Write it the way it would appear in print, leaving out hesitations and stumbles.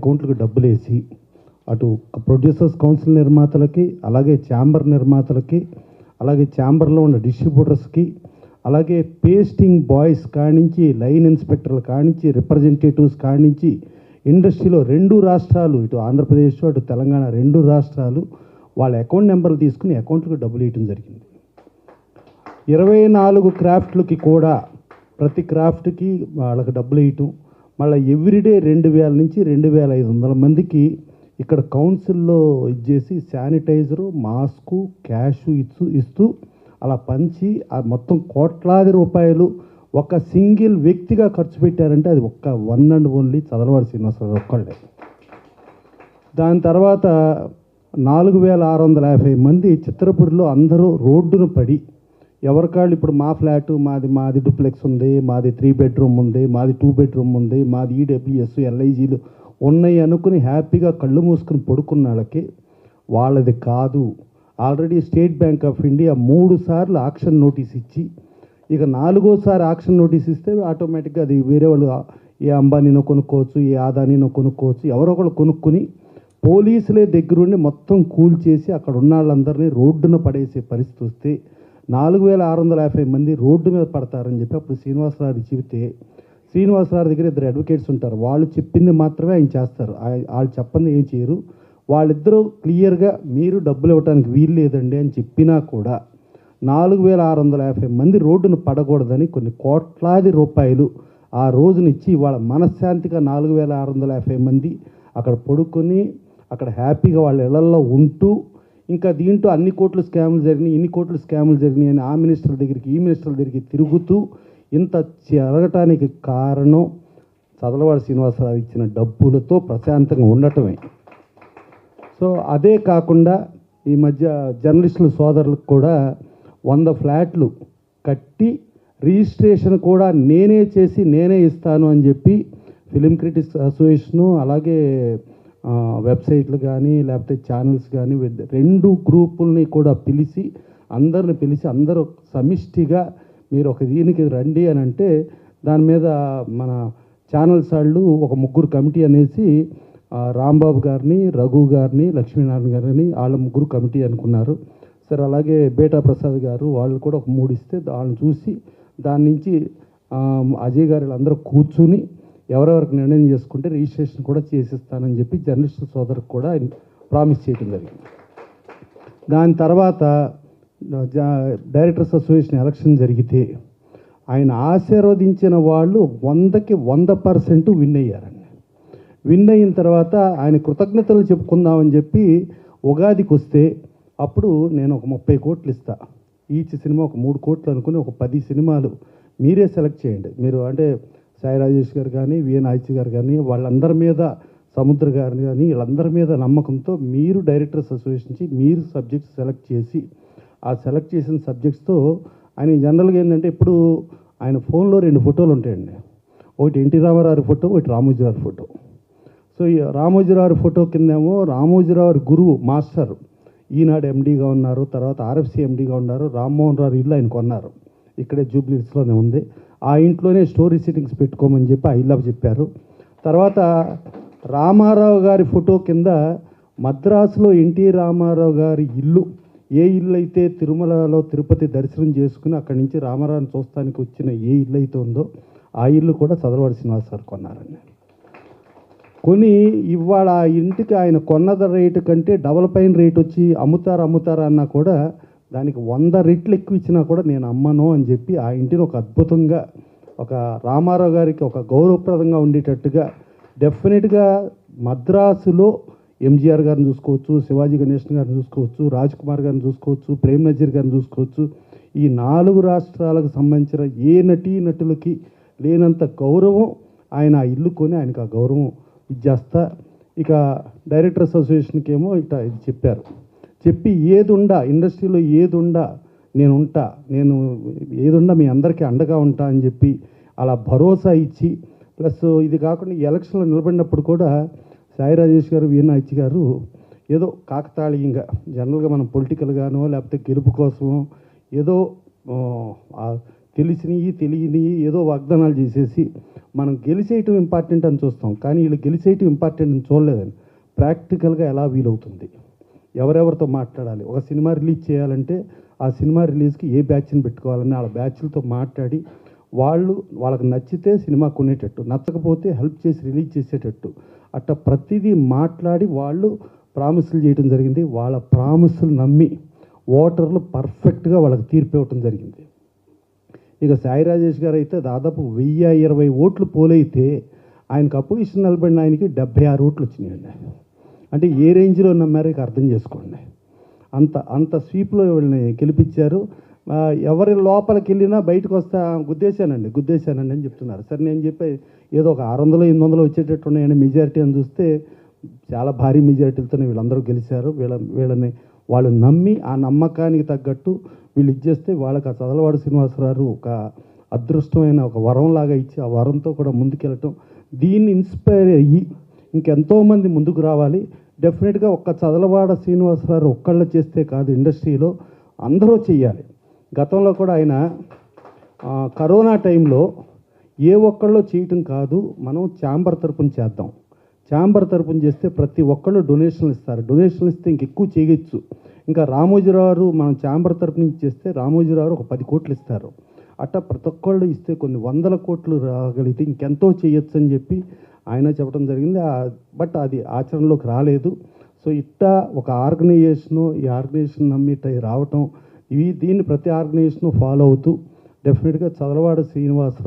అకౌంట్లకు డబ్బులు వేసి అటు ప్రొడ్యూసర్స్ కౌన్సిల్ నిర్మాతలకి, అలాగే ఛాంబర్ నిర్మాతలకి, అలాగే ఛాంబర్లో ఉన్న డిస్ట్రిబ్యూటర్స్కి, అలాగే పేస్టింగ్ బాయ్స్ కానించి, లైన్ ఇన్స్పెక్టర్ల కానించి, రిప్రజెంటేటివ్స్ కానించి, ఇండస్ట్రీలో 2 రాష్ట్రాలు, ఇటు ఆంధ్రప్రదేశ్ అటు తెలంగాణ 2 రాష్ట్రాలు వాళ్ళ అకౌంట్ నెంబర్లు తీసుకుని అకౌంట్లకు డబ్బులు వేయటం జరిగింది. 24 క్రాఫ్ట్లకి కూడా ప్రతి క్రాఫ్ట్కి వాళ్ళకి డబ్బులు వేయటం, మళ్ళీ ఎవ్రీడే 2000 నుంచి 2500 మందికి ఇక్కడ కౌన్సిల్లో ఇచ్చేసి శానిటైజరు, మాస్కు, క్యాష్ ఇస్తూ అలా పంచి ఆ మొత్తం కోట్లాది రూపాయలు ఒక సింగిల్ వ్యక్తిగా ఖర్చు పెట్టారంటే అది ఒక్క వన్ అండ్ ఓన్లీ చదలవాడి శ్రీనివాసరావు ఒక్కళ్ళే. దాని తర్వాత 4650 మంది చిత్రపురిలో అందరూ రోడ్డును పడి ఎవరికాళ్ళు ఇప్పుడు మా ఫ్లాటు మాది డూప్లెక్స్ ఉంది, మాది 3 బెడ్రూమ్ ఉంది, మాది 2 బెడ్రూమ్ ఉంది, మాది ఈడబ్ల్యూఎస్ ఎల్ఐజీలు ఉన్నాయి అనుకుని హ్యాపీగా కళ్ళు మూసుకుని పడుకున్న వాళ్ళకి వాళ్ళది కాదు. Already state bank of India 3 సార్లు ఆక్షన్ నోటీస్ ఇచ్చి ఇక 4వసారి ఆక్షన్ నోటీస్ ఇస్తే ఆటోమేటిక్గా అది వేరే వాళ్ళు ఏ అంబానీనో కొనుక్కోవచ్చు, ఏ ఆదానీనో కొనుక్కోవచ్చు, ఎవరో ఒకళ్ళు కొనుక్కుని పోలీసులే దగ్గరుండి మొత్తం కూల్చేసి అక్కడ ఉన్న వాళ్ళందరినీ రోడ్డున పడేసే పరిస్థితి వస్తే 4650 మంది రోడ్డు మీద పడతారని చెప్పి అప్పుడు శ్రీనివాసరావు చెబితే, శ్రీనివాసరావు దగ్గర 2 అడ్వకేట్స్ ఉంటారు, వాళ్ళు చెప్పింది మాత్రమే ఆయన చేస్తారు, వాళ్ళు చెప్పంది ఏం చేయరు. వాళ్ళిద్దరూ క్లియర్గా మీరు డబ్బులు ఇవ్వడానికి వీలు లేదండి అని చెప్పినా కూడా 4650 మంది రోడ్డును పడకూడదని కొన్ని కోట్లాది రూపాయలు ఆ రోజునిచ్చి వాళ్ళ మనశ్శాంతిగా 4650 మంది అక్కడ పడుకొని అక్కడ హ్యాపీగా వాళ్ళ ఇళ్లలో ఉంటూ, ఇంకా దీంట్లో అన్ని కోట్ల స్కాములు జరిగినాయి, ఇన్ని కోట్ల స్కాములు జరిగినాయి అని ఆ మినిస్టర్ల దగ్గరికి ఈ మినిస్టర్ల దగ్గరికి తిరుగుతూ ఇంత జరగటానికి కారణం చదలవాడి శ్రీనివాసరావు ఇచ్చిన డబ్బులతో ప్రశాంతంగా ఉండటమే. సో అదే కాకుండా ఈ మధ్య జర్నలిస్టుల సోదరులకు కూడా 100 ఫ్లాట్లు కట్టి రిజిస్ట్రేషన్ కూడా నేనే చేసి నేనే ఇస్తాను అని చెప్పి ఫిలిం క్రిటిక్స్ అసోసియేషను, అలాగే వెబ్సైట్లు కానీ లేకపోతే ఛానల్స్ కానీ 2 గ్రూపుల్ని కూడా పిలిచి అందరూ సమిష్టిగా మీరు ఒక దీనికి రండి అని అంటే దాని మీద మన ఛానల్స్ వాళ్ళు ఒక 3 కమిటీ అనేసి రాంబాబు గారిని, రఘు గారిని, లక్ష్మీనారాయణ గారిని వాళ్ళ 3 కమిటీ అనుకున్నారు. సరే అలాగే బేటా ప్రసాద్ గారు వాళ్ళు కూడా ఒక 3 ఇస్తే వాళ్ళని చూసి దాని నుంచి అజయ్ గారు అందరూ కూర్చుని ఎవరెవరికి నిర్ణయం చేసుకుంటే రిజిస్ట్రేషన్ కూడా చేసిస్తానని చెప్పి జర్నలిస్టు సోదరుకు కూడా ప్రామిస్ చేయడం జరిగింది. దాని తర్వాత డైరెక్టర్స్ అసోసియేషన్ ఎలక్షన్ జరిగితే ఆయన ఆశీర్వదించిన వాళ్ళు 100కి 100% విన్ అయ్యారండి. విన్ అయిన తర్వాత ఆయన కృతజ్ఞతలు చెప్పుకుందామని చెప్పి ఉగాదికి వస్తే అప్పుడు నేను ఒక 30 కోట్లు ఇస్తా, ఈచ్ సినిమా ఒక 3 కోట్లు అనుకుని ఒక 10 సినిమాలు మీరే సెలెక్ట్ చేయండి. మీరు అంటే సాయి రాజేష్ గారు కానీ, విఎన్ ఆయిచి గారు కానీ, వాళ్ళందరి మీద సముద్ర గారిని కానీ వీళ్ళందరి మీద నమ్మకంతో మీరు డైరెక్టర్స్ అసోసియేషన్ నుంచి మీరు సబ్జెక్ట్స్ సెలెక్ట్ చేసి ఆ సెలెక్ట్ చేసిన సబ్జెక్ట్స్తో ఆయన జనరల్గా ఏంటంటే ఇప్పుడు ఆయన ఫోన్లో 2 ఫోటోలు ఉంటాయండి, ఒకటి ఎన్టీ రామారావు ఫోటో, ఒకటి రామోజీరావు ఫోటో. సో ఈ రామోజీరావు ఫోటో కిందేమో రామోజీరావు గురువు మాస్టర్ ఈనాడు ఎండీగా ఉన్నారు, తర్వాత ఆర్ఎఫ్సి ఎండీగా ఉన్నారు, రామ్మోహన్ రావు ఇల్లు ఆయన కొన్నారు, ఇక్కడే జూబ్లీహిల్స్లోనే ఉంది, ఆ ఇంట్లోనే స్టోరీ సిట్టింగ్స్ పెట్టుకోమని చెప్పి ఆ ఇల్లు చెప్పారు. తర్వాత రామారావు గారి ఫోటో కింద మద్రాసులో ఎన్టీ రామారావు గారి ఇల్లు, ఏ ఇల్లు అయితే తిరుమలలో తిరుపతి దర్శనం చేసుకుని అక్కడి నుంచి రామారావుని చూస్తానికి వచ్చిన ఏ ఇల్లు అయితే ఉందో ఆ ఇల్లు కూడా చదలవాడి శ్రీనివాసరావు కొన్నారండి. కొని ఇవాళ ఆ ఇంటికి ఆయన కొన్నద రేటు కంటే డబల్ పైన రేట్ వచ్చి అమ్ముతారా అన్నా కూడా దానికి 100 రెట్లు ఎక్కువ ఇచ్చినా కూడా నేను అమ్మను అని చెప్పి ఆ ఇంటిని ఒక అద్భుతంగా ఒక రామారావు గారికి ఒక గౌరవప్రదంగా ఉండేటట్టుగా డెఫినెట్గా మద్రాసులో ఎంజీఆర్ గారిని చూసుకోవచ్చు, శివాజీ గణేశన్ గారిని చూసుకోవచ్చు, రాజ్ కుమార్ గారిని చూసుకోవచ్చు, ప్రేమ్ నజీర్ గారిని చూసుకోవచ్చు. ఈ 4 రాష్ట్రాలకు సంబంధించిన ఏ నటులకి లేనంత గౌరవం ఆయన ఆ ఇల్లు కొని ఆయనకు ఆ గౌరవం ఇచ్చేస్తా. ఇక డైరెక్టర్స్ అసోసియేషన్కి ఏమో ఇట్లా ఇది చెప్పారు, చెప్పి ఏదుండా ఇండస్ట్రీలో ఏదుండా నేను ఏదుండా మీ అందరికీ అండగా ఉంటా అని చెప్పి అలా భరోసా ఇచ్చి, ప్లస్ ఇది కాకుండా ఎలక్షన్లో నిలబడినప్పుడు కూడా సాయి రాజేష్ గారు, విఎన్ ఆయిచి గారు ఏదో కాకతాళీయంగా జనరల్గా మనం పొలిటికల్గానో లేకపోతే గెలుపు కోసమో ఏదో తెలిసినవి తెలియనివి ఏదో వాగ్దానాలు చేసేసి మనం గెలిచేయటం ఇంపార్టెంట్ అని చూస్తాం, కానీ వీళ్ళు గెలిచేయటం ఇంపార్టెంట్ అని చూడలేదని. ప్రాక్టికల్గా ఎలా వీలవుతుంది, ఎవరెవరితో మాట్లాడాలి, ఒక సినిమా రిలీజ్ చేయాలంటే ఆ సినిమా రిలీజ్కి ఏ బ్యాచ్ని పెట్టుకోవాలని వాళ్ళ బ్యాచ్లతో మాట్లాడి వాళ్ళకి నచ్చితే సినిమా కొనేటట్టు, నచ్చకపోతే హెల్ప్ చేసి రిలీజ్ చేసేటట్టు అట్లా ప్రతిదీ మాట్లాడి వాళ్ళు ప్రామిసులు చేయడం జరిగింది. వాళ్ళ ప్రామిసులు నమ్మి ఓటర్లు పర్ఫెక్ట్గా వాళ్ళకి తీర్పు ఇవ్వటం జరిగింది. ఇక సాయి రాజేష్ గారు అయితే దాదాపు 1020 ఓట్లు పోలైతే ఆయనకు అపోజిషన్ నిలబడిన ఆయనకి 76 ఓట్లు వచ్చినాయండి. అంటే ఏ రేంజ్లో నమ్మారో ఇక అర్థం చేసుకోండి. అంత స్వీప్లో వీళ్ళని గెలిపించారు. ఎవరి లోపలికి వెళ్ళినా బయటకు వస్తే గుద్దేశానండి అని చెప్తున్నారు. సరే నేను చెప్పే ఏదో ఒక 600-800 వచ్చేటట్టు ఉన్నాయని మెజారిటీ అని చూస్తే చాలా భారీ మెజారిటీలతోనే వీళ్ళందరూ గెలిచారు. వీళ్ళని వాళ్ళు నమ్మి ఆ నమ్మకానికి తగ్గట్టు వీళ్ళు ఇచ్చేస్తే వాళ్ళకి ఆ చదలవాడ శ్రీనివాసరావు ఒక అదృష్టమైన ఒక వరంలాగా ఇచ్చి ఆ వరంతో కూడా ముందుకెళ్ళటం, దీన్ని ఇన్స్పైర్ అయ్యి ఇంకెంతోమంది ముందుకు రావాలి. డెఫినెట్గా ఒక్క చదలవాడ శ్రీనివాసరావు ఒక్కళ్ళు చేస్తే కాదు, ఇండస్ట్రీలో అందరూ చెయ్యాలి. గతంలో కూడా ఆయన కరోనా టైంలో ఏ ఒక్కళ్ళు చేయటం కాదు, మనం ఛాంబర్ తరపున చేద్దాం, ఛాంబర్ తరపున చేస్తే ప్రతి ఒక్కళ్ళు డొనేషన్లు ఇస్తారు, డొనేషన్లు ఇస్తే ఇంకెక్కువ చేయొచ్చు. ఇంకా రామోజీరావు మనం ఛాంబర్ తరపు నుంచి చేస్తే రామోజీరావు ఒక 10 కోట్లు ఇస్తారు. అట్లా ప్రతి ఒక్కళ్ళు ఇస్తే కొన్ని 100 కోట్లు రాగలిగితే ఇంకెంతో చేయొచ్చు అని చెప్పి ఆయన చెప్పడం జరిగింది. బట్ అది ఆచరణలోకి రాలేదు. సో ఇట్టా ఒక ఆర్గనైజేషను, ఈ ఆర్గనైజేషన్ నమ్మి ఇట్లా రావటం, దీన్ని ప్రతి ఆర్గనైజేషను ఫాలో అవుతూ డెఫినెట్గా చదలవాడ శ్రీనివాసరావు